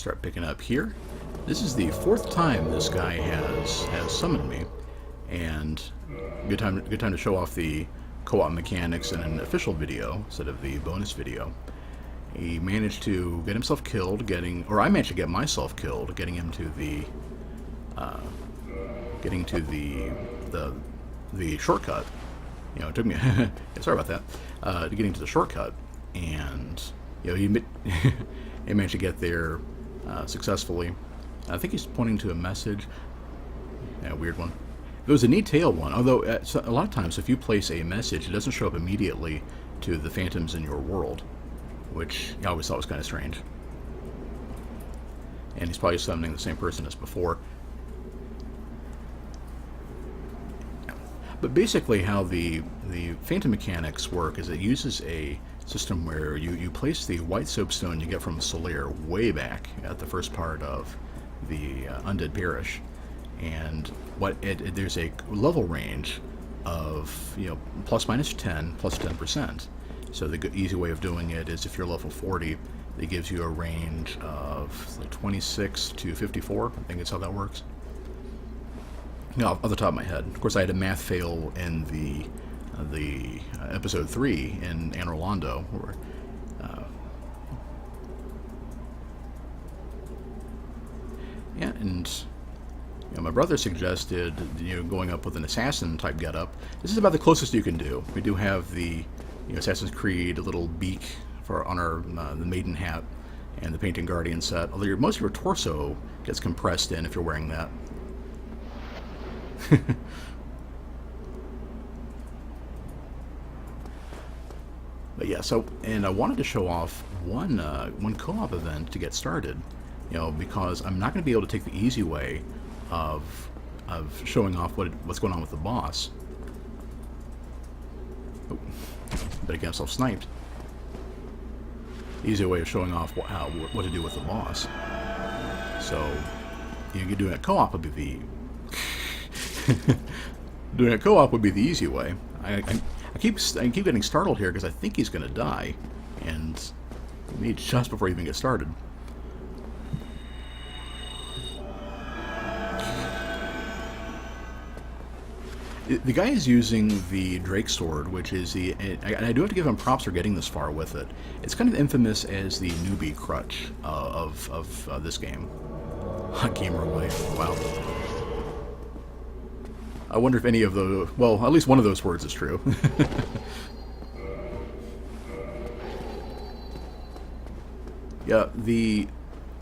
Start picking up here. This is the 4th time this guy has summoned me, and good time to show off the co-op mechanics in an official video instead of the bonus video. He managed to get himself killed, or I managed to get myself killed, getting him to the shortcut. You know, it took me sorry about that. To getting to the shortcut, and you know, he managed to get there successfully. I think he's pointing to a message. Yeah, weird one. It was a neat tail one, although a lot of times if you place a message, it doesn't show up immediately to the phantoms in your world, which I always thought was kind of strange. And he's probably summoning the same person as before. But basically how the phantom mechanics work is it uses a system where you place the white soapstone you get from Solaire way back at the first part of the Undead Parish, and there's a level range of, you know, plus minus 10 plus 10%. So the easy way of doing it is if you're level 40, it gives you a range of like 26 to 54. I think that's how that works. You know, off the top of my head. Of course, I had a math fail in the episode 3 in Anne Rolando, where yeah, and you know, my brother suggested, you know, going up with an assassin type getup. This is about the closest you can do. We do have the, you know, Assassin's Creed little beak on our the maiden hat and the Painting Guardian set. Although most of your torso gets compressed in if you're wearing that. But yeah, so, and I wanted to show off one co-op event to get started, you know, because I'm not going to be able to take the easy way of showing off what's going on with the boss. Oh, better get myself sniped. Easy way of showing off what to do with the boss. So, you know, doing a co-op would be doing a co-op would be the easy way. I keep getting startled here because I think he's going to die, and me just before he even gets started. The guy is using the Drake Sword, which is and I do have to give him props for getting this far with it. It's kind of infamous as the newbie crutch of this game. Gamer away. Wow. I wonder if any of those, well, at least one of those words is true. Yeah,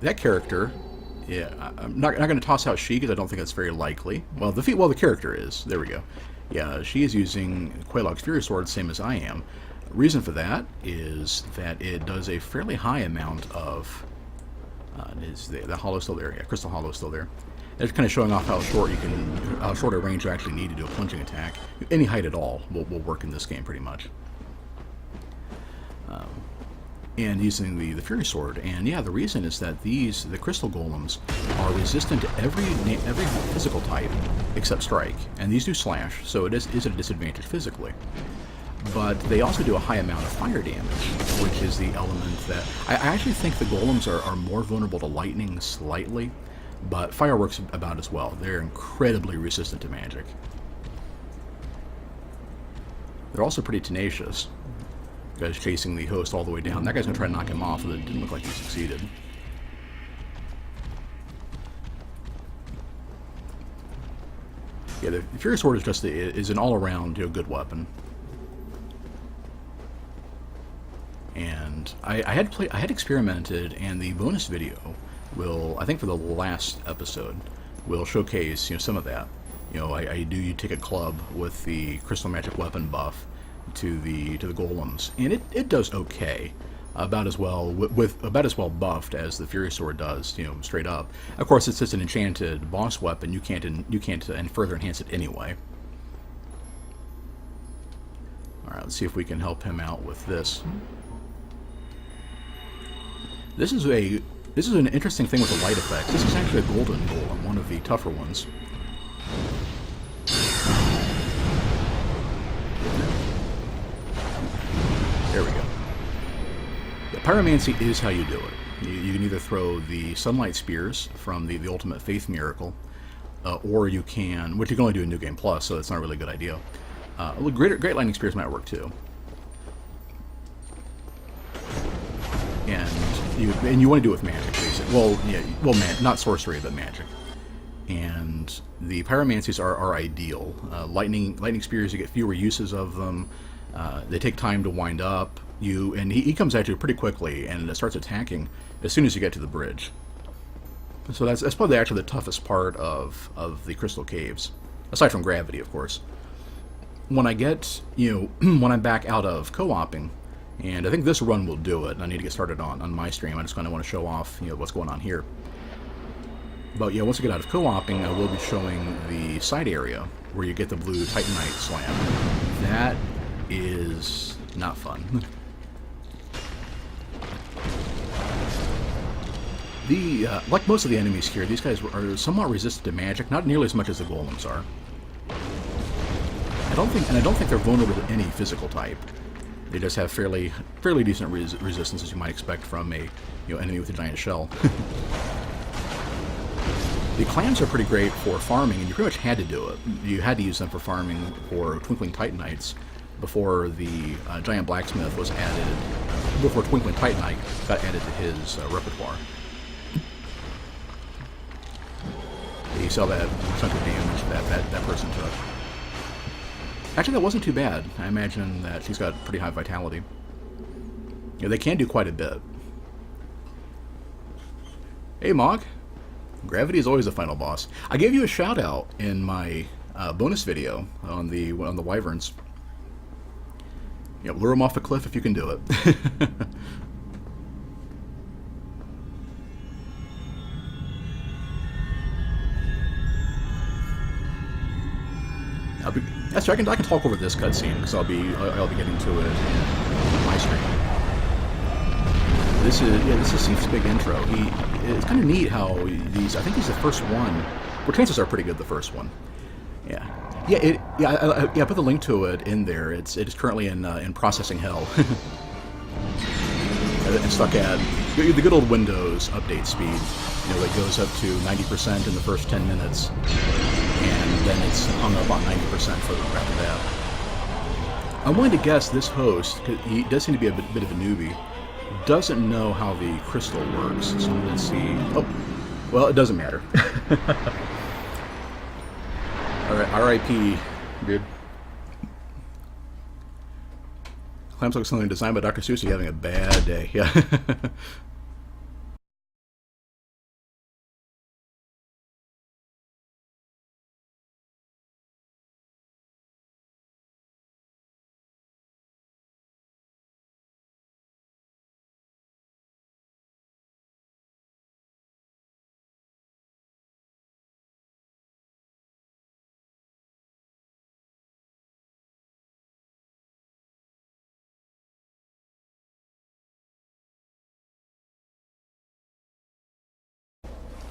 that character, yeah, I'm not going to toss out she because I don't think that's very likely. Well, the character is. There we go. Yeah, she is using Quelaag's Fury Sword, same as I am. Reason for that is that it does a fairly high amount of. Is the hollow still there? Yeah, crystal hollow still there. It's kind of showing off how short a range you actually need to do a plunging attack. Any height at all will work in this game pretty much. And using the Fury Sword, and yeah, the reason is that the crystal golems are resistant to every physical type except strike, and these do slash, so it is at a disadvantage physically. But they also do a high amount of fire damage, which is the element that I actually think the golems are more vulnerable to lightning slightly. But fire works about as well. They're incredibly resistant to magic. They're also pretty tenacious. The guy's chasing the host all the way down. That guy's going to try to knock him off, but it didn't look like he succeeded. Yeah, the Fury Sword is just is an all-around, you know, good weapon. And I had experimented, and the bonus video will, I think for the last episode, will showcase, you know, some of that. You know, you take a club with the crystal magic weapon buff to the golems, and it does okay, about as well buffed as the Fury Sword does, you know, straight up. Of course, it's just an enchanted boss weapon. You can't and further enhance it anyway. All right, let's see if we can help him out with this. This is an interesting thing with the light effects. This is actually a golden golem, one of the tougher ones. There we go. Yeah, pyromancy is how you do it. You can either throw the Sunlight Spears from the Ultimate Faith Miracle, or you can, which you can only do in New Game Plus, so that's not a really good idea. Great Lightning Spears might work too. And you want to do it with magic, basically. Well, yeah, not sorcery, but magic. And the pyromancies are ideal. Lightning spears, you get fewer uses of them. They take time to wind up. And he comes at you pretty quickly, and it starts attacking as soon as you get to the bridge. So that's probably actually the toughest part of the Crystal Caves, aside from gravity, of course. When I get, when I'm back out of co-oping, and I think this run will do it, and I need to get started on my stream. I just kind of want to show off, what's going on here. But yeah, once I get out of co-oping, I will be showing the side area where you get the blue Titanite slam. That is not fun. Like most of the enemies here, these guys are somewhat resistant to magic, not nearly as much as the golems are. I don't think they're vulnerable to any physical type. They just have fairly decent resistance, as you might expect from a enemy with a giant shell. The clams are pretty great for farming, and you pretty much had to do it. You had to use them for farming for Twinkling Titanites before the giant blacksmith was added, before Twinkling Titanite got added to his repertoire. You saw that chunk of damage that person took. Actually, that wasn't too bad. I imagine that she's got pretty high vitality. They can do quite a bit. Hey, Mog. Gravity is always the final boss. I gave you a shout out in my bonus video on the wyverns. Lure them off a cliff if you can do it. That's right. I can talk over this cutscene because I'll be getting to it in my stream. This is Seif's big intro. It's kind of neat how these. I think he's the first one. Well, chances are pretty good. The first one. Yeah. I put the link to it in there. It is currently in processing hell. It's stuck at the good old Windows update speed. It goes up to 90% in the first 10 minutes. And then it's hung up on 90% for after that. I'm willing to guess this host, cause he does seem to be a bit of a newbie, doesn't know how the crystal works. So let's see. Oh, well, it doesn't matter. All right, R.I.P., dude. Clams look something designed by Dr. Seuss. You're having a bad day. Yeah.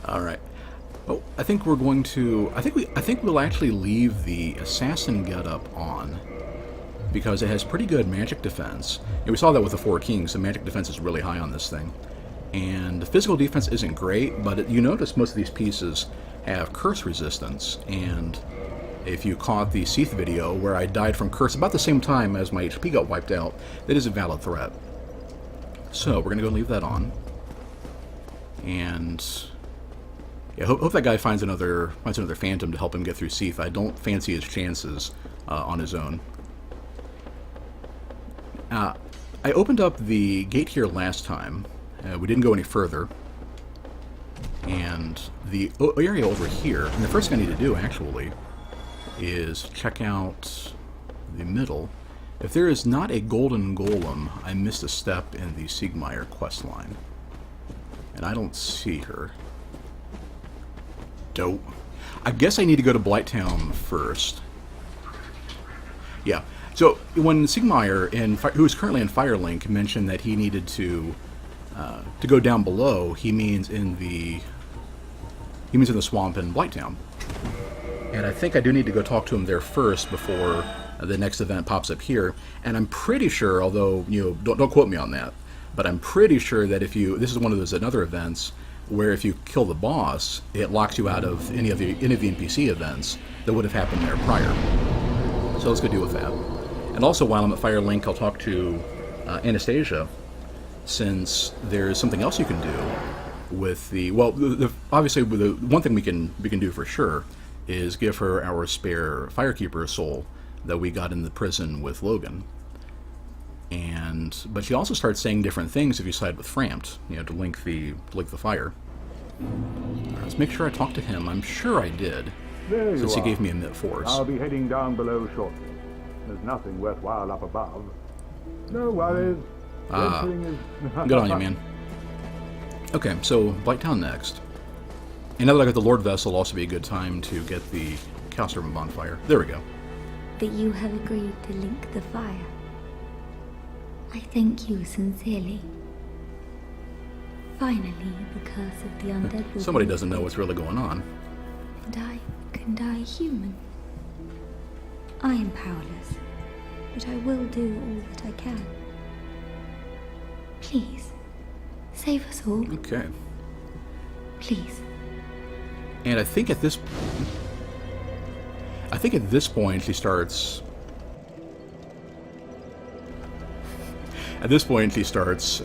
All right. Oh, I think we're going to. I think we'll actually leave the assassin getup on because it has pretty good magic defense. And we saw that with the Four Kings. The magic defense is really high on this thing, and the physical defense isn't great. But you notice most of these pieces have curse resistance. And if you caught the Seith video where I died from curse about the same time as my HP got wiped out, that is a valid threat. So we're gonna go leave that on, and. Yeah, hope that guy finds another phantom to help him get through Seith. I don't fancy his chances on his own. I opened up the gate here last time. We didn't go any further. And the area over here, and the first thing I need to do, actually, is check out the middle. If there is not a golden golem, I missed a step in the Siegmeyer questline. And I don't see her. Dope. I guess I need to go to Blighttown first. Yeah. So when Siegmeyer, who is currently in Firelink, mentioned that he needed to go down below, he means in the swamp in Blighttown. And I think I do need to go talk to him there first before the next event pops up here. And I'm pretty sure, although don't quote me on that, but I'm pretty sure that if you, this is one of those another events where if you kill the boss, it locks you out of any of the NPC events that would have happened there prior. So let's go deal with that. And also, while I'm at Firelink, I'll talk to Anastasia, since there's something else you can do with the, well, obviously the one thing we can do for sure is give her our spare Firekeeper soul that we got in the prison with Logan. But she also starts saying different things if you side with Frampt, to link the fire. Let's make sure I talk to him. I'm sure I did, since he gave me a Myth Force. I'll be heading down below shortly. There's nothing worthwhile up above. No worries. Good on you, man. Okay, so Blighttown next. And now that I got the Lord Vessel, will also be a good time to get the Chaos Servant bonfire. There we go. That you have agreed to link the fire. I thank you sincerely. Finally, the curse of the undead will Somebody doesn't know what's really going on. And I can die human. I am powerless, but I will do all that I can. Please, save us all. Okay. Please. And I think at this point she starts. At this point, she starts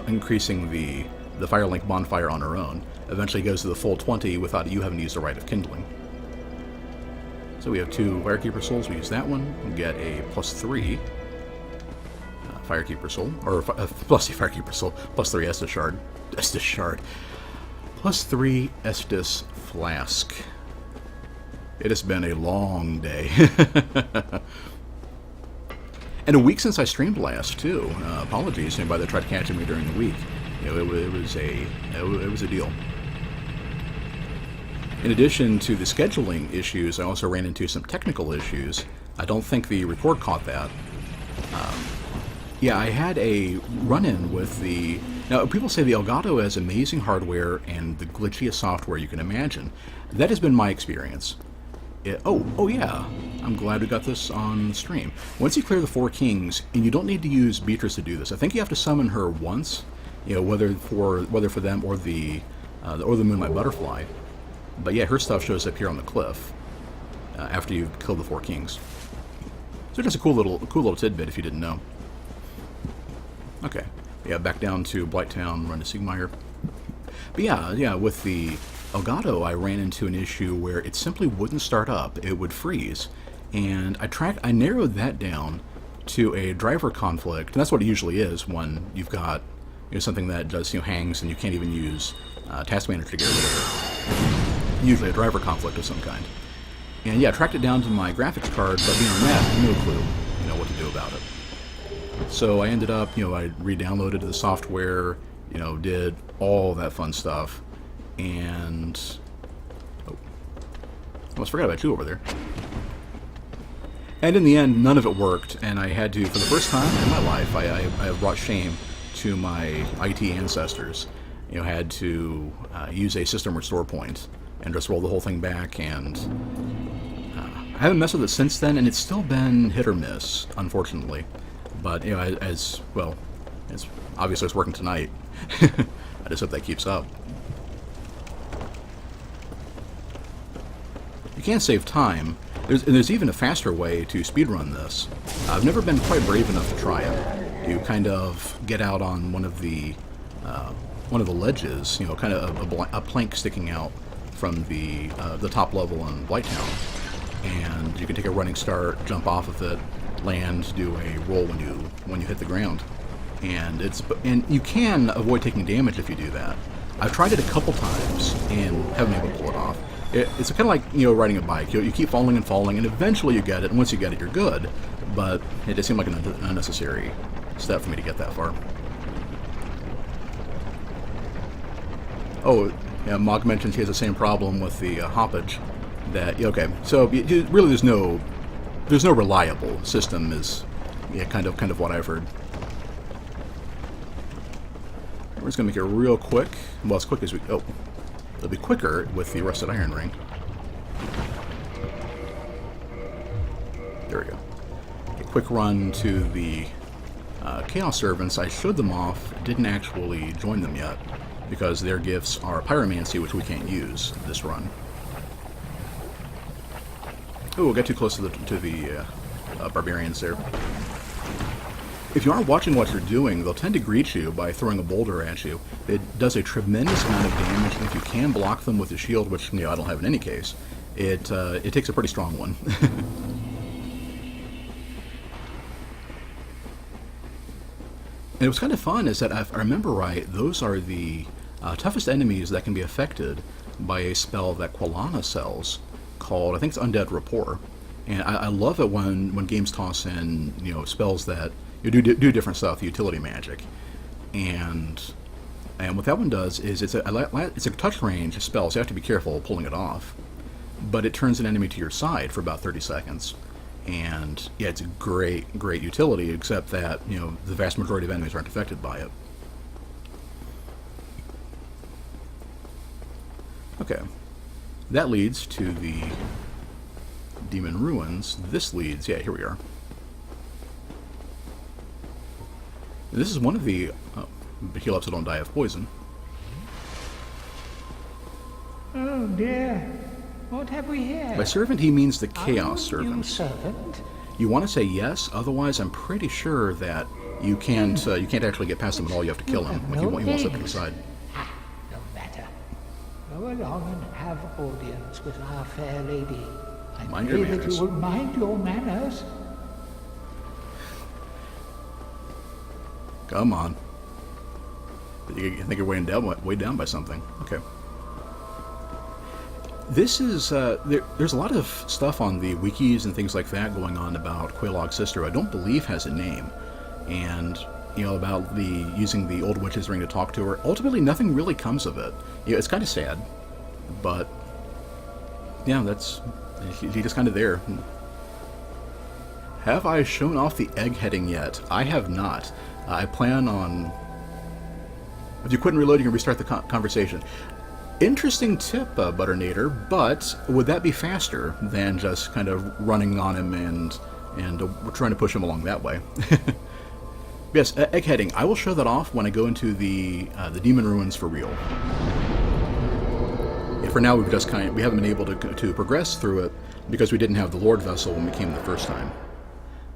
increasing the Firelink bonfire on her own. Eventually goes to the full 20 without you having to use the Rite of Kindling. So we have 2 Firekeeper souls. We use that one. We get a +3 Firekeeper soul, or plus Firekeeper soul, +3 Estus shard, +3 Estus flask. It has been a long day. And a week since I streamed last, too. Apologies to anybody that tried catching me during the week. It was a deal. In addition to the scheduling issues, I also ran into some technical issues. I don't think the record caught that. Yeah, I had a run-in with the... Now, people say the Elgato has amazing hardware and the glitchiest software you can imagine. That has been my experience. Oh yeah, I'm glad we got this on stream. Once you clear the 4 kings, and you don't need to use Beatrice to do this. I think you have to summon her once, whether for them or the Moonlight Butterfly. But yeah, her stuff shows up here on the cliff after you've killed the 4 kings. So just a cool little tidbit if you didn't know. Okay, yeah, back down to Blighttown, run to Sigmire. But yeah, with the Elgato, I ran into an issue where it simply wouldn't start up. It would freeze. And I narrowed that down to a driver conflict. And that's what it usually is when you've got something that does hangs and you can't even use Task Manager to get rid of it. Usually a driver conflict of some kind. And yeah, I tracked it down to my graphics card, but beyond that, no clue what to do about it. So I ended up, I re-downloaded the software, did all that fun stuff. And I almost forgot about you over there. And in the end, none of it worked, and I had to, for the first time in my life, I brought shame to my IT ancestors. Had to use a system restore point and just roll the whole thing back, and I haven't messed with it since then, and it's still been hit or miss, unfortunately. But as well, it's obviously it's working tonight. I just hope that keeps up. You can save time. There's even a faster way to speedrun this. I've never been quite brave enough to try it. You kind of get out on one of the ledges, kind of a plank sticking out from the top level in Blighttown, and you can take a running start, jump off of it, land, do a roll when you hit the ground, and you can avoid taking damage if you do that. I've tried it a couple times and haven't been able to pull it off. It's kind of like riding a bike. You keep falling and falling, and eventually you get it. And once you get it, you're good. But it just seemed like an unnecessary step for me to get that far. Oh, yeah, Mog mentions he has the same problem with the hoppage. Okay, so really there's no reliable system. Is kind of what I've heard. We're just gonna make it real quick. Well, as quick as we. Oh. It'll be quicker with the Rusted Iron Ring. There we go. A quick run to the Chaos Servants, I showed them off, didn't actually join them yet, because their gifts are Pyromancy, which we can't use this run. Oh, we'll get too close to the Barbarians there. If you aren't watching what you're doing, they'll tend to greet you by throwing a boulder at you. It does a tremendous amount of damage, and if you can block them with a shield, which I don't have in any case, it takes a pretty strong one. And what's kind of fun is that, if I remember right, those are the toughest enemies that can be affected by a spell that Quilana sells called, I think it's Undead Rapport. And I love it when games toss in, spells that do different stuff, utility magic. And what that one does is it's a touch range spell, so you have to be careful pulling it off. But it turns an enemy to your side for about 30 seconds. And yeah, it's a great utility, except that, the vast majority of enemies aren't affected by it. Okay. That leads to the Demon Ruins. This leads, yeah, here we are. This is one of the, but heal up so don't die of poison. Oh dear, what have we here? By servant, he means the Chaos Servant. You servant? You want to say yes, otherwise I'm pretty sure that you can't actually get past him at all. You have to kill him. Like, he won't slip to the side. No matter. Go along and have audience with our fair lady. I Mind pray your that manners. you will mind your manners. Come on. You think you're weighed down by something. Okay. This is, there's a lot of stuff on the wikis and things like that going on about Quelaag's sister, I don't believe has a name. And, about using the old witch's ring to talk to her. Ultimately, nothing really comes of it. It's kind of sad. But, yeah, he's just kind of there. Have I shown off the eggheading yet? I have not. I plan on... If you quit and reload, you can restart the conversation. Interesting tip, Butternator, but would that be faster than just kind of running on him and trying to push him along that way? Yes, eggheading. I will show that off when I go into the Demon Ruins for real. And for now, we haven't been able to progress through it because we didn't have the Lord Vessel when we came the first time.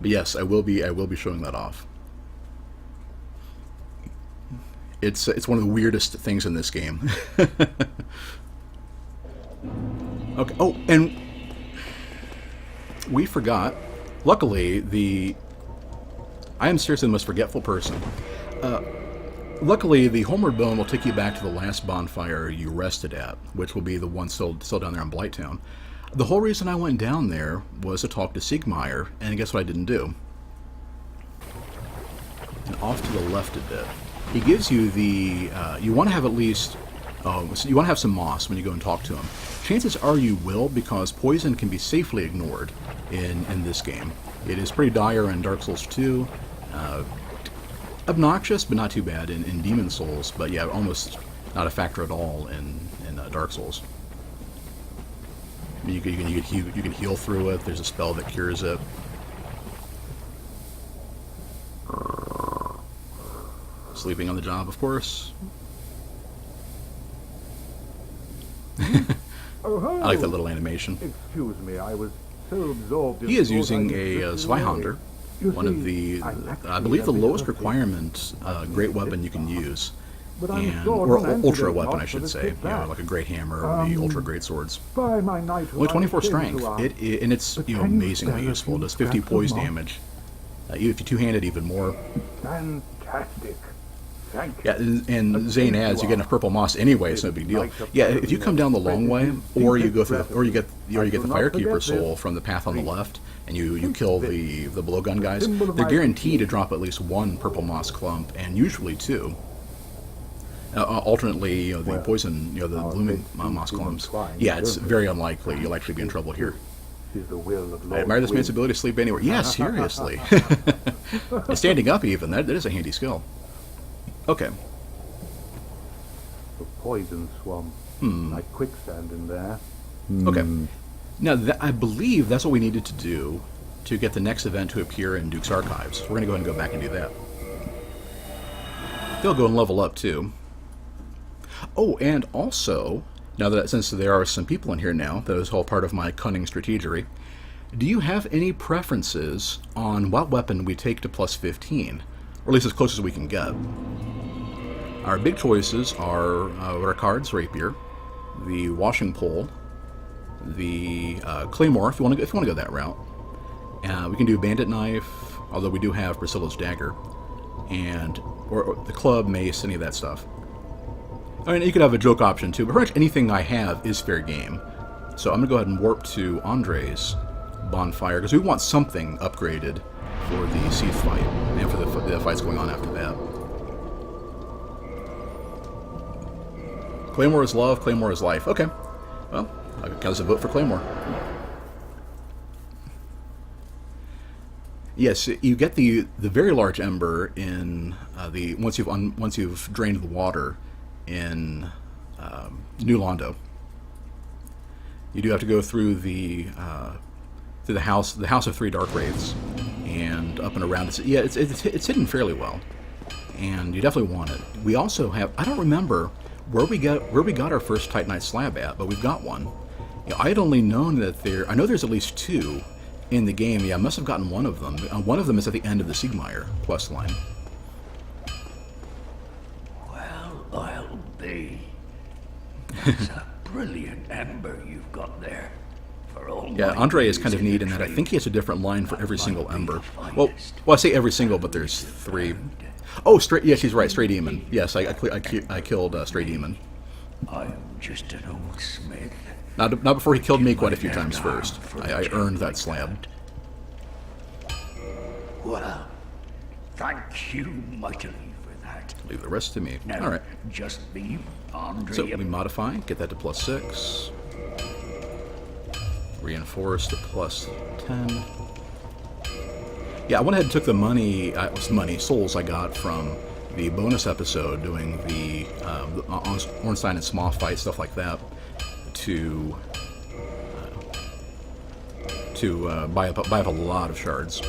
But yes, I will be showing that off. It's one of the weirdest things in this game. Okay. Oh, and we forgot. Luckily, I am seriously the most forgetful person. Luckily, the Homeward Bone will take you back to the last bonfire you rested at, which will be the one still down there in Blighttown. The whole reason I went down there was to talk to Siegmeyer, and guess what I didn't do? And off to the left a bit. He gives you the, you want to have at least, you want to have some moss when you go and talk to him. Chances are you will, because poison can be safely ignored in this game. It is pretty dire in Dark Souls 2. Obnoxious, but not too bad in Demon Souls, but yeah, almost not a factor at all in Dark Souls. You can heal through it. There's a spell that cures it. Sleeping on the job, of course. Oh, ho! I like that little animation. Excuse me, I was so absorbed in He is thought using I a drifted Zweihander, away. You one of see, the, I'm I actually believe, the a bit lowest of a requirement great weapon you can use. But I'm And, sure or an antidote ultra weapon, not I for should the say. tip back. Like a great hammer or the ultra great swords. By my knight who Only I 24 came strength. to ask. And it's But can you amazingly spare a useful. It few does 50 scraps of poise moss? damage. If you two-handed, even more. Fantastic. Thank you. Yeah, and Zane adds, you get enough purple moss anyway, it's no big deal. Yeah, if you come down the long way, or you go through, or you get the Firekeeper soul from the path on the left, and you kill the blowgun guys, they're guaranteed to drop at least one purple moss clump, and usually two. Alternately, the poison, the blooming moss clumps. Yeah, it's very unlikely you'll actually be in trouble here. Is the will of I Lord admire this man's Gwyn. ability to sleep anywhere. Yeah, seriously. And standing up even, that is a handy skill. Okay. The poison swamp. Like quicksand in there. Okay. Now, I believe that's what we needed to do to get the next event to appear in Duke's Archives. We're going to go ahead and go back and do that. they'll go and level up too. Oh, and also, now that since there are some people in here now, that is all part of my cunning strategery, do you have any preferences on what weapon we take to plus 15? Or at least as close as we can get. Our big choices are Ricard's Rapier, the Washing Pole, the Claymore, if you want to go that route. We can do Bandit Knife, although we do have Priscilla's Dagger, or the Club, Mace, any of that stuff. I mean, you could have a joke option too, but pretty much anything I have is fair game. So I'm going to go ahead and warp to Andre's Bonfire, because we want something upgraded for the Seath fight, and for the fights going on after that. Claymore is love, Claymore is life. Okay, well, I guess a vote for Claymore. Yes, you get the very large ember in once you've drained the water in New Londo. You do have to go through the house of 3 dark wraiths, and up and around. It's hidden fairly well, and you definitely want it. We also have, I don't remember where we got our first Titanite slab at, but we've got one. I had only known that I know there's at least 2 in the game. Yeah, I must have gotten one of them. One of them is at the end of the Siegmeyer questline. Well, I'll be. It's a brilliant ember you've got there. Yeah, Andre is kind of neat in that I think he has a different line for every single ember. Well, I say every single, but there's 3. Oh, yeah, she's right, Stray Demon. Yes, I killed Stray Demon. I'm just an old smith. Not before he killed me quite a few times first. I earned that slab. Well, thank you mightily for that. Leave the rest to me. Now, all right. Just leave Andre. So we modify, get that to plus 6. Reinforce to plus 10. Yeah, I went ahead and took the souls I got from the bonus episode doing the Ornstein and Smough fight, stuff like that, to buy up a lot of shards.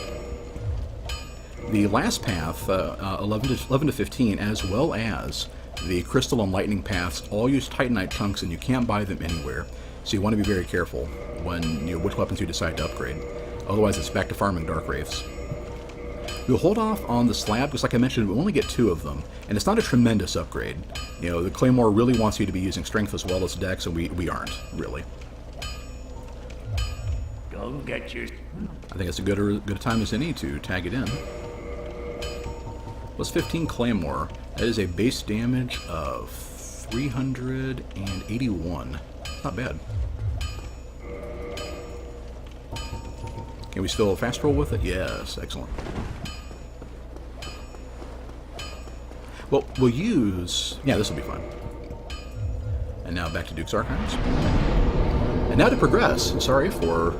The last path, 11 to 15, as well as the Crystal and Lightning paths, all use Titanite chunks, and you can't buy them anywhere. So you want to be very careful when which weapons you decide to upgrade. Otherwise, it's back to farming Dark Wraiths. We'll hold off on the slab because, like I mentioned, we only get 2 of them, and it's not a tremendous upgrade. The Claymore really wants you to be using Strength as well as Dex, and we aren't really. Don't get you. I think it's a good time as any to tag it in. Plus 15 Claymore. That is a base damage of 381. Not bad. Can we still fast roll with it? Yes, excellent. Well, we'll use... Yeah, this will be fun. And now back to Duke's Archives. And now to progress. Sorry for,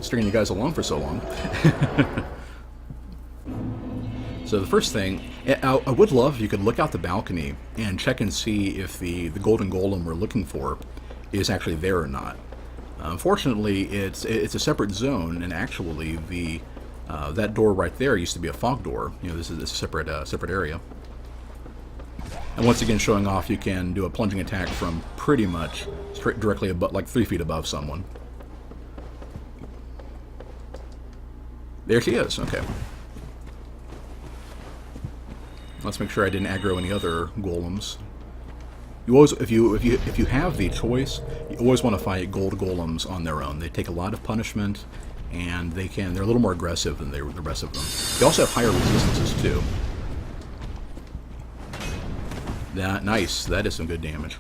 stringing you guys along for so long. So the first thing, I would love if you could look out the balcony and check and see if the golden golem we're looking for is actually there or not. Unfortunately, it's a separate zone, and actually that door right there used to be a fog door. This is a separate area. And once again, showing off, you can do a plunging attack from pretty much directly above, like 3 feet above someone. There she is. Okay. Let's make sure I didn't aggro any other golems. You always, if you have the choice, you always want to fight gold golems on their own. They take a lot of punishment, and they're a little more aggressive than the rest of them. They also have higher resistances too. Nice. That is some good damage.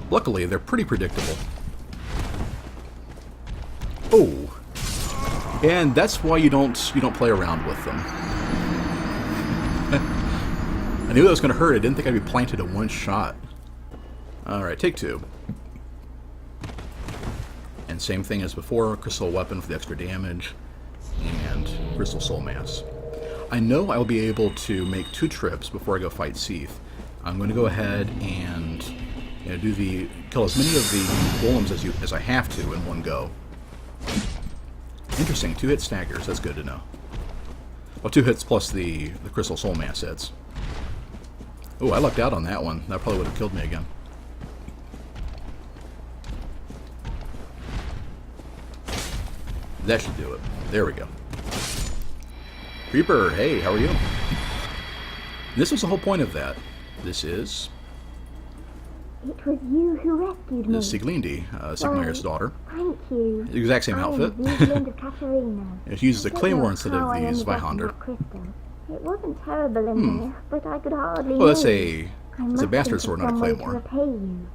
Luckily, they're pretty predictable. Oh. And that's why you don't play around with them. I knew that was going to hurt. I didn't think I'd be planted in one shot. Alright, take 2. And same thing as before, Crystal Weapon for the extra damage, and Crystal Soul Mass. I know I'll be able to make 2 trips before I go fight Seath. I'm going to go ahead and kill as many of the golems as I have to in one go. Interesting. 2-hit staggers. That's good to know. Well, 2 hits plus the Crystal Soul Mass hits. Oh, I lucked out on that one. That probably would have killed me again. That should do it. There we go. Reaper, hey, how are you? This was the whole point of that. This is... It was you who rescued me. This is Siglindi, Sigmair's daughter. Thank you. The exact same outfit. I am Izalith of Katarina. She uses a I don't claymore know instead how of I the ended up in Zweihander. that crystal. It wasn't terrible in there, but I could hardly Well, that's move. a I it's a must bastard think sword, of not a some way to claymore. repay you.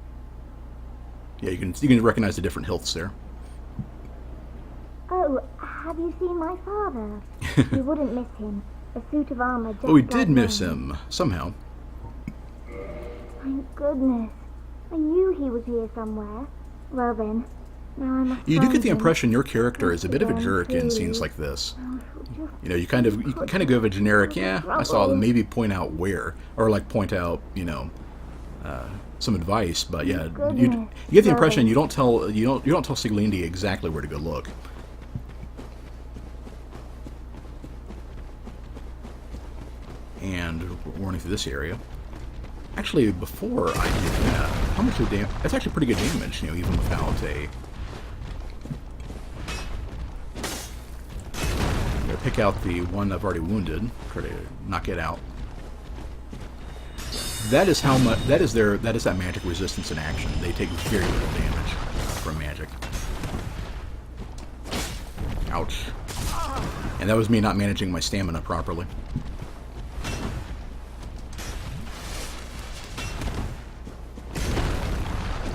Yeah, you can recognize the different hilts there. Oh, have you seen my father? You wouldn't miss him. A suit of armor just Well, we like did miss mine. him somehow. Thank goodness. I knew he was here somewhere. Well then, now I must You do find get the him. impression your character is a bit of a Again, jerk in please. scenes like this. Oh, just You know, you kind of give a generic, yeah, I saw them. Maybe point out where, or like point out, you know, some advice. But yeah, you get the impression you don't tell Siglindi exactly where to go look. And we're running through this area. Actually, before I do that, how much of damage? That's actually pretty good damage, you know, even without a. I'm gonna pick out the one I've already wounded, try to knock it out. That is how much. That is that magic resistance in action. They take very little damage from magic. Ouch. And that was me not managing my stamina properly.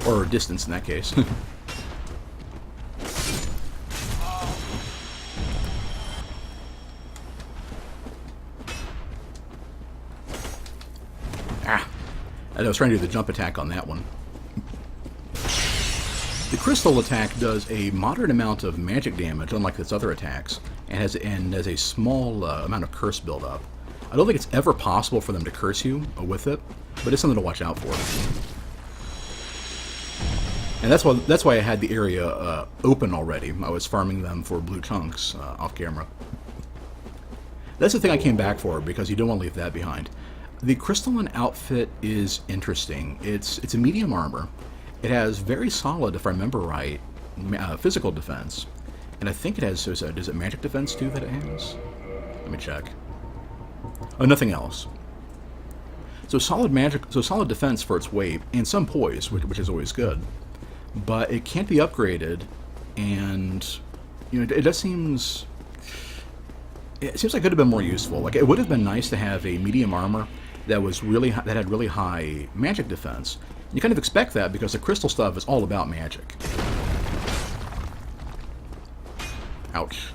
Or distance in that case. Ah! I was trying to do the jump attack on that one. The crystal attack does a moderate amount of magic damage, unlike its other attacks, and has a small amount of curse buildup. I don't think it's ever possible for them to curse you with it, but it's something to watch out for. And that's why I had the area open already. I was farming them for blue chunks off camera. That's the thing I came back for, because you don't want to leave that behind. The crystalline outfit is interesting. It's a medium armor. It has very solid, if I remember right, physical defense. And I think it has, is it magic defense too that it has? Let me check. Oh, nothing else. So solid defense for its weight, and some poise, which is always good. But it can't be upgraded, and you know it seems like it could have been more useful. Like, it would have been nice to have a medium armor that was that had really high magic defense. You kind of expect that because the crystal stuff is all about magic. Ouch.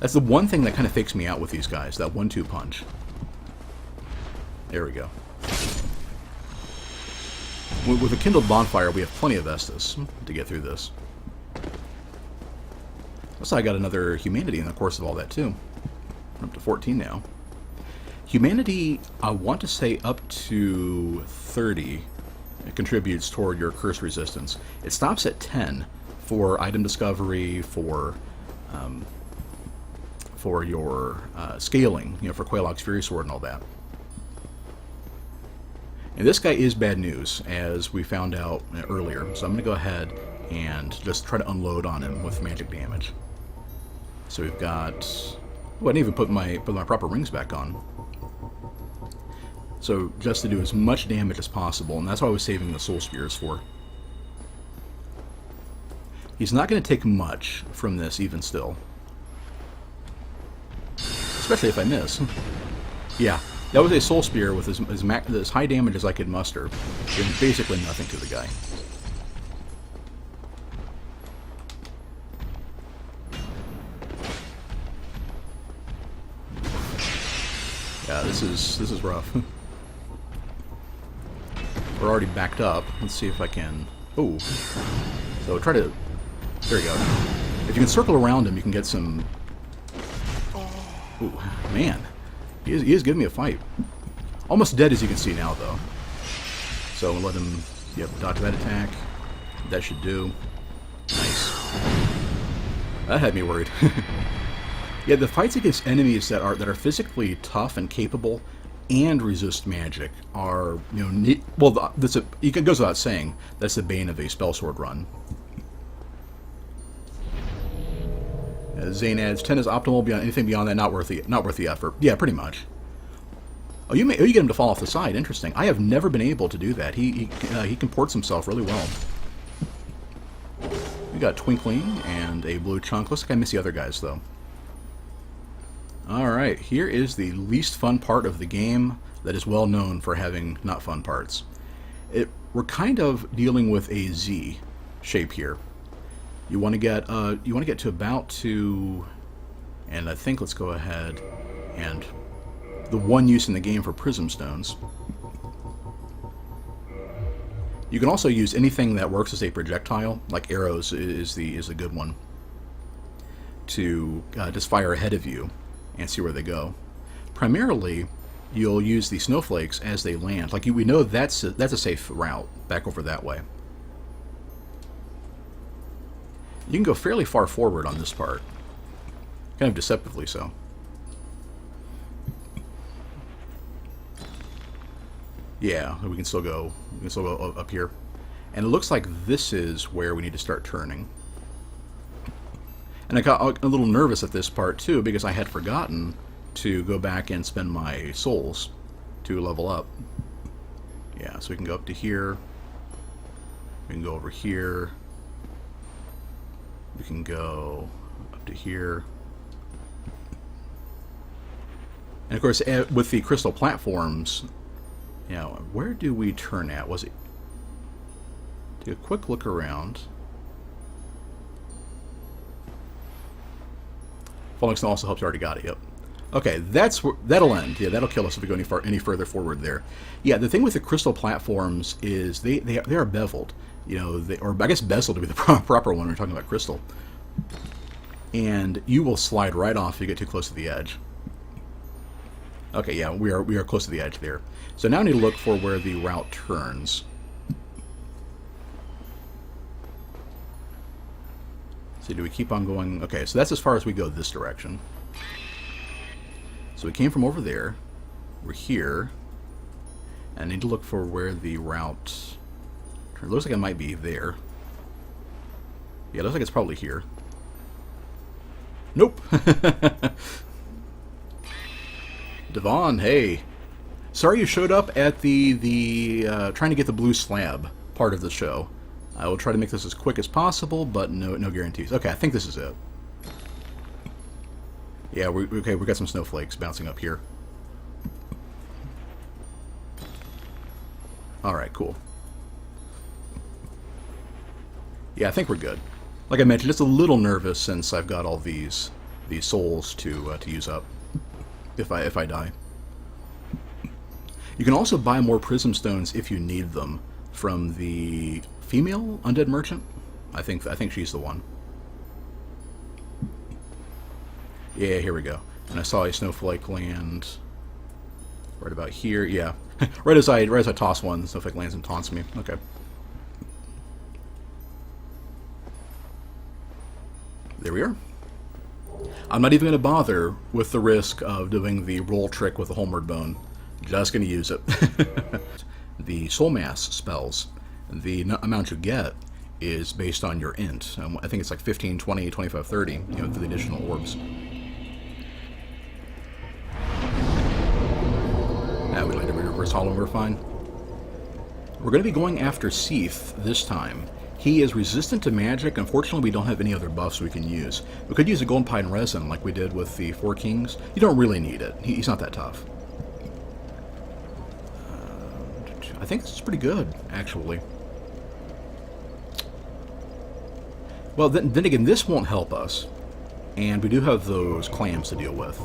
That's the one thing that kind of fakes me out with these guys, that 1-2 punch. There we go. With a kindled bonfire, we have plenty of Estus to get through this. Also, I got another humanity in the course of all that, too. I'm up to 14 now. Humanity, I want to say up to 30. It contributes toward your curse resistance. It stops at 10 for item discovery, for your scaling, you know, for Quaylog's Fury Sword and all that. And this guy is bad news, as we found out earlier. So I'm going to go ahead and just try to unload on him with magic damage. So we've got... Oh, I didn't even put my proper rings back on. So just to do as much damage as possible, and that's what I was saving the Soul Spears for. He's not going to take much from this, even still. Especially if I miss. Yeah. That was a Soul Spear with as high damage as I could muster, doing basically nothing to the guy. Yeah, this is rough. We're already backed up. Let's see if I can... Oh. So try to... There you go. If you can circle around him, you can get some... Ooh, man. He is giving me a fight. Almost dead, as you can see now, though. So we'll let him, yep, dodge that attack. That should do. Nice. That had me worried. Yeah, the fights against enemies that are physically tough and capable and resist magic are, you know, well, it goes without saying that's the bane of a spellsword run. Zane adds 10 is optimal. Beyond anything beyond that, not worth the effort. Yeah, pretty much. Oh, you get him to fall off the side. Interesting. I have never been able to do that. He comports himself really well. We got Twinkling and a blue chunk. Looks like I missed the other guys though. Alright, here is the least fun part of the game that is well known for having not fun parts. We're kind of dealing with a Z shape here. You want to get to about to, and I think let's go ahead and the one use in the game for prism stones. You can also use anything that works as a projectile, like arrows is a good one, to just fire ahead of you and see where they go. Primarily, you'll use the snowflakes as they land. Like we know that's a safe route back over that way. You can go fairly far forward on this part, kind of deceptively so. Yeah, we can still go up here. And it looks like this is where we need to start turning. And I got a little nervous at this part too, because I had forgotten to go back and spend my souls to level up. Yeah, so we can go up to here. We can go over here. We can go up to here. And of course, with the crystal platforms, you know, where do we turn at? Was it? Take a quick look around. Falling snow also helps. You already got it. Yep. Okay, that'll end. Yeah, that'll kill us if we go any further forward there. Yeah, the thing with the crystal platforms is they are beveled. You know, or I guess bezeled to be the proper one when we're talking about crystal. And you will slide right off if you get too close to the edge. Okay, yeah, we are close to the edge there. So now I need to look for where the route turns. So do we keep on going? Okay, so that's as far as we go this direction. So we came from over there. We're here. And I need to look for where the route turns. It looks like it might be there. Yeah, it looks like it's probably here. Nope. Devon, hey. Sorry you showed up at the trying to get the blue slab part of the show. I will try to make this as quick as possible, but no guarantees. Okay, I think this is it. Yeah, we got some snowflakes bouncing up here. Alright, cool. Yeah, I think we're good. Like I mentioned, just a little nervous since I've got all these souls to use up if I die. You can also buy more prism stones if you need them from the female undead merchant. I think she's the one. Yeah, here we go. And I saw a snowflake land right about here. Yeah, right as I toss one, the snowflake lands and taunts me. Okay. There we are. I'm not even going to bother with the risk of doing the roll trick with the homeward bone. Just going to use it. The soul mass spells, the amount you get is based on your int. I think it's like 15, 20, 25, 30, you know, for the additional orbs. Now we land in reverse hollow and we're fine. We're going to be going after Seath this time. He is resistant to magic. Unfortunately, we don't have any other buffs we can use. We could use a golden pine resin like we did with the Four Kings. You don't really need it. He's not that tough. I think this is pretty good, actually. Well, then again, this won't help us. And we do have those clams to deal with.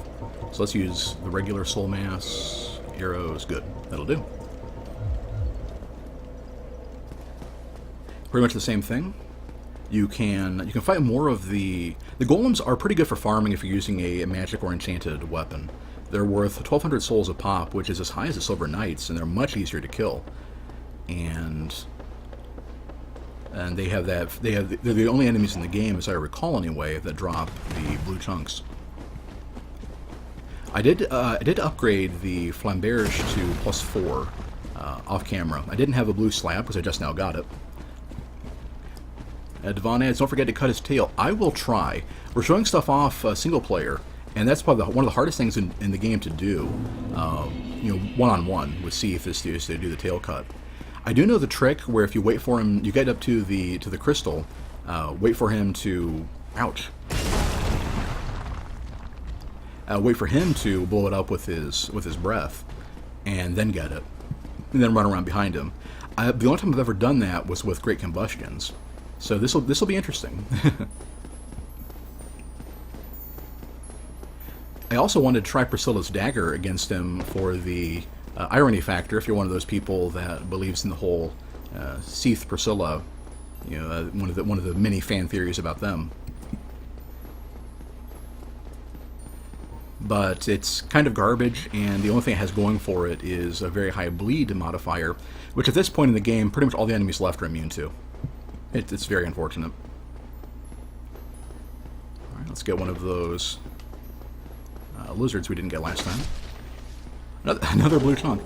So let's use the regular soul mass. Arrows, good. That'll do. Pretty much the same thing. You can fight more of the golems are pretty good for farming if you're using a magic or enchanted weapon. They're worth 1,200 souls a pop, which is as high as the Silver Knights, and they're much easier to kill. And and they're the only enemies in the game, as I recall anyway, that drop the blue chunks. I did upgrade the flamberge to +4 off camera. I didn't have a blue slab because I just now got it. Devon adds, don't forget to cut his tail. I will try. We're showing stuff off single player, and that's probably one of the hardest things in the game to do. One-on-one with Seath is to do the tail cut. I do know the trick where if you wait for him, you get up to the crystal, wait for him to, wait for him to blow it up with his breath, and then get it, and then run around behind him. The only time I've ever done that was with Great Combustions, so this will be interesting. I also wanted to try Priscilla's dagger against him for the irony factor. If you're one of those people that believes in the whole Seath Priscilla, one of the many fan theories about them. But it's kind of garbage, and the only thing it has going for it is a very high bleed modifier, which at this point in the game, pretty much all the enemies left are immune to. It's very unfortunate. Alright, let's get one of those lizards we didn't get last time. Another blue chunk.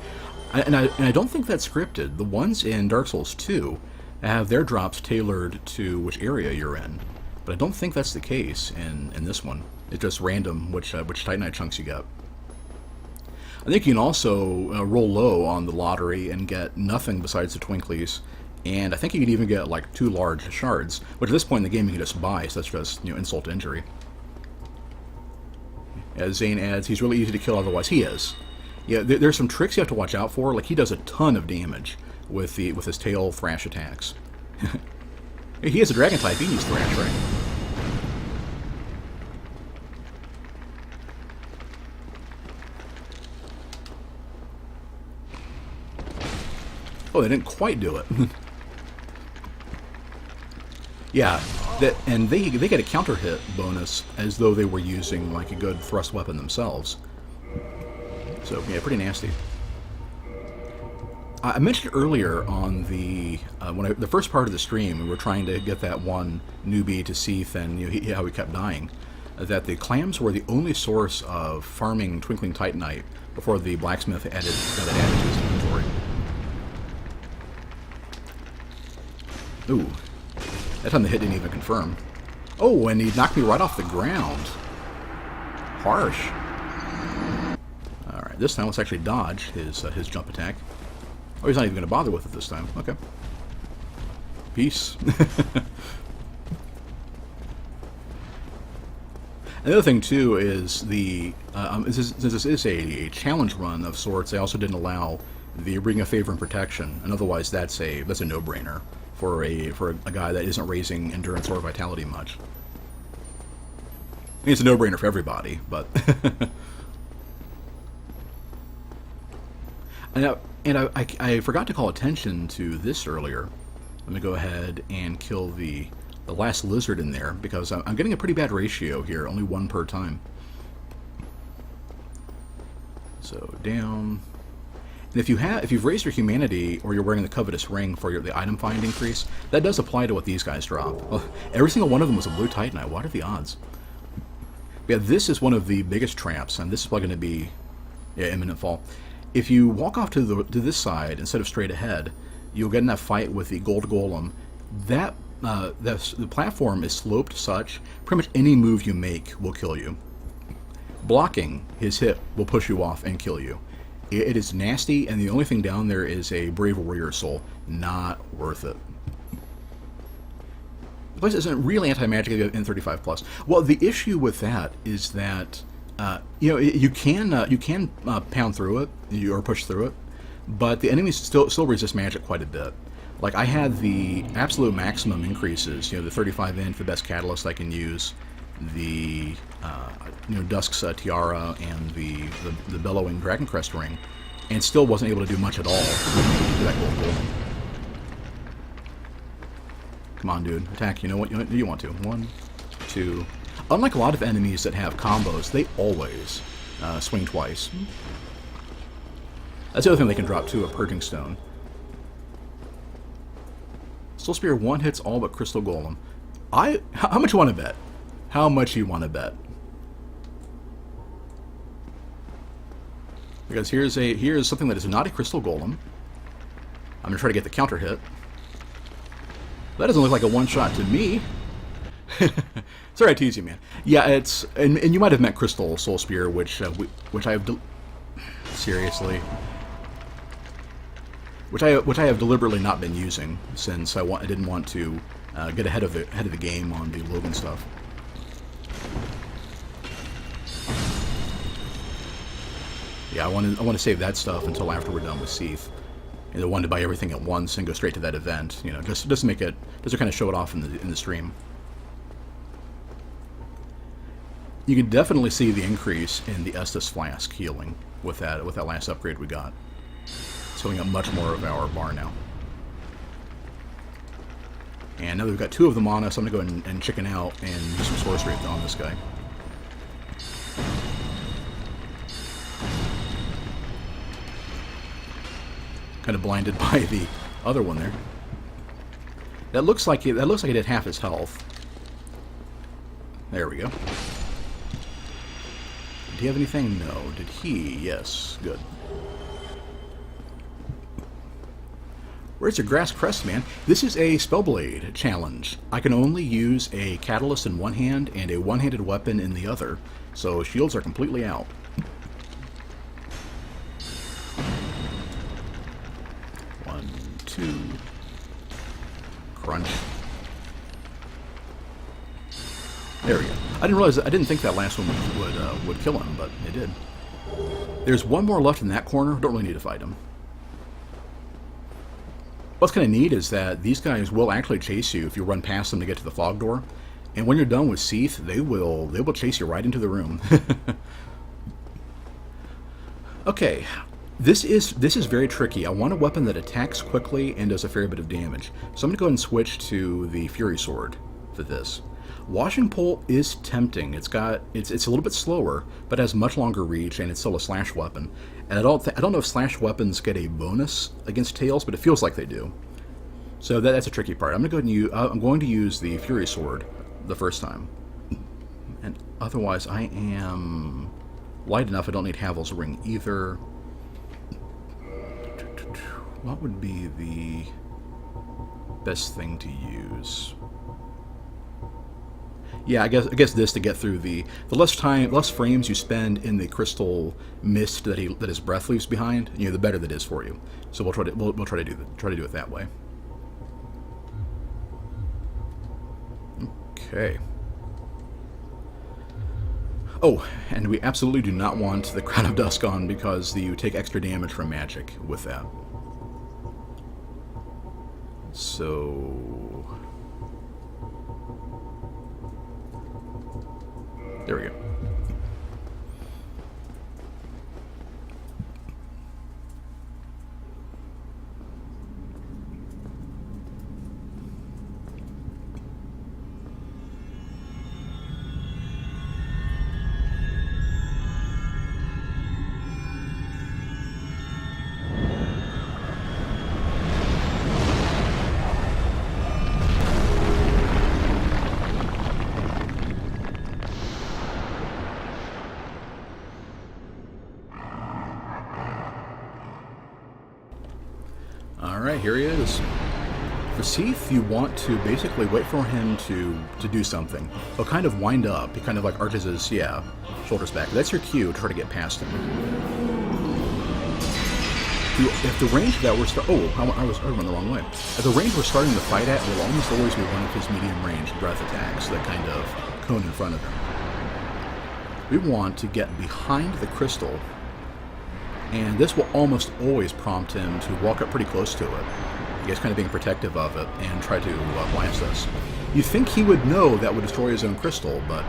And I don't think that's scripted. The ones in Dark Souls 2 have their drops tailored to which area you're in. But I don't think that's the case in this one. It's just random which Titanite chunks you get. I think you can also roll low on the lottery and get nothing besides the twinklies. And I think you can even get like 2 large shards, which at this point in the game you can just buy, so that's just insult to injury. As Zane adds, he's really easy to kill otherwise. He is. Yeah, there's some tricks you have to watch out for. Like, he does a ton of damage with his tail thrash attacks. He has a dragon type. He needs thrash, right? Oh, they didn't quite do it. Yeah, and they get a counter hit bonus as though they were using like a good thrust weapon themselves. So yeah, pretty nasty. I mentioned earlier on the the first part of the stream, we were trying to get that one newbie to Seath, and how he kept dying. That the clams were the only source of farming Twinkling Titanite before the blacksmith got it added to his inventory. Ooh. That time the hit didn't even confirm. Oh, and he knocked me right off the ground. Harsh. Alright, this time let's actually dodge his jump attack. Oh, he's not even going to bother with it this time. Okay. Peace. Another thing, too, is since this is a challenge run of sorts, they also didn't allow the Ring of Favor and Protection, and otherwise that's a no-brainer for a guy that isn't raising endurance or vitality much. I mean, it's a no-brainer for everybody, but and I forgot to call attention to this earlier. Let me go ahead and kill the last lizard in there, because I'm getting a pretty bad ratio here, only 1 per time. So down. And if you've raised your humanity, or you're wearing the covetous ring for the item find increase, that does apply to what these guys drop. Well, every single one of them was a blue titanite. What are the odds? Yeah, this is one of the biggest traps, and this is probably going to be imminent fall. If you walk off to this side instead of straight ahead, you'll get in that fight with the gold golem. The platform is sloped such, pretty much any move you make will kill you. Blocking his hit will push you off and kill you. It is nasty, and the only thing down there is a Brave Warrior Soul. Not worth it. The place isn't really anti-magic in 35+. Well, the issue with that is that you can pound through it or push through it, but the enemies still resist magic quite a bit. Like, I had the absolute maximum increases. The 35 inch, the best catalyst I can use, the Dusk's tiara, and the bellowing Dragon Crest ring, and still wasn't able to do much at all to that gold golem. Come on, dude, attack. You know what? You want to? 1, 2. Unlike a lot of enemies that have combos, they always swing twice. That's the other thing they can drop too, a Purging Stone. Soul Spear one hits all but Crystal Golem. How much you want to bet? How much you want to bet? Because here's something that is not a Crystal Golem. I'm gonna try to get the counter hit. That doesn't look like a one-shot to me. Sorry, I tease you, man. Yeah, it's and you might have meant Crystal Soul Spear, which I have seriously, which I have deliberately not been using since I didn't want to get ahead of the game on the Logan stuff. Yeah, I want to save that stuff until after we're done with Seath. And I wanted to buy everything at once and go straight to that event. You know, just to make it, just to kind of show it off in the stream. You can definitely see the increase in the Estus Flask healing with that last upgrade we got. It's filling up much more of our bar now. And now that we've got 2 of the mana, so I'm going to go and chicken out and use some sorcery on this guy. Kind of blinded by the other one there. That looks like it did half his health. There we go. Did he have anything? No. Did he? Yes. Good. Where's your Grass Crest, man? This is a Spellblade challenge. I can only use a Catalyst in one hand and a one-handed weapon in the other, so shields are completely out. 1, 2. Crunch. There we go. I didn't think that last one would kill him, but it did. There's one more left in that corner. Don't really need to fight him. What's kind of neat is that these guys will actually chase you if you run past them to get to the fog door, and when you're done with Seath, they will chase you right into the room. Okay, this is very tricky. I want a weapon that attacks quickly and does a fair bit of damage, so I'm going to go ahead and switch to the Fury Sword for this. Washing Pole is tempting. It's a little bit slower, but has much longer reach, and it's still a slash weapon. And I don't know if slash weapons get a bonus against tails, but it feels like they do. So that's a tricky part. I'm going to use the Fury Sword the first time, and otherwise I am light enough. I don't need Havel's Ring either. What would be the best thing to use? Yeah, I guess this to get through the less frames you spend in the crystal mist that his breath leaves behind, the better that is for you. So we'll try to do it that way. Okay. Oh, and we absolutely do not want the Crown of Dusk on because you take extra damage from magic with that. So there we go. Alright, here he is. For Seath, you want to basically wait for him to do something. He'll kind of wind up. He kind of like arches his, shoulders back. That's your cue to try to get past him. If the range that we're I went the wrong way. If the range we're starting the fight at will almost always be one of his medium range breath attacks that kind of cone in front of him. We want to get behind the crystal, and this will almost always prompt him to walk up pretty close to it. I guess kind of being protective of it and try to blast us. You'd think he would know that would destroy his own crystal, but...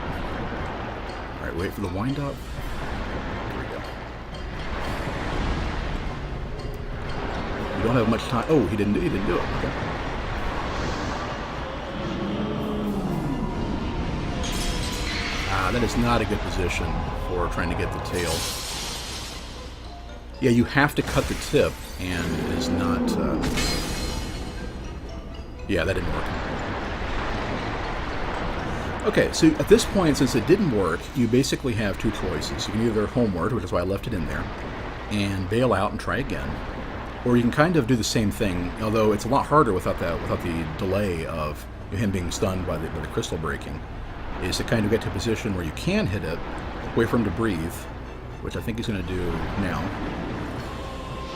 Alright, wait for the wind-up. Here we go. We don't have much time. Oh, he didn't do it. Okay. That is not a good position for trying to get the tail. Yeah, you have to cut the tip, and it is not... Yeah, that didn't work. Okay, so at this point, since it didn't work, you basically have two choices. You can either homeward, which is why I left it in there, and bail out and try again. Or you can kind of do the same thing, although it's a lot harder without the delay of him being stunned by the crystal breaking, is to kind of get to a position where you can hit it, wait for him to breathe, which I think he's going to do now,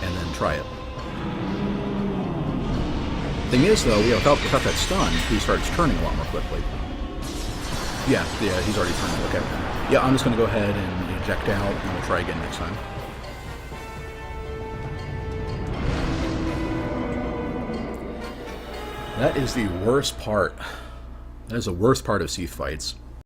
and then try it. Thing is, though, without that stun, he starts turning a lot more quickly. Yeah, he's already turned. Okay. Yeah, I'm just going to go ahead and eject out, and we'll try again next time. That is the worst part. That is the worst part of Seath fights.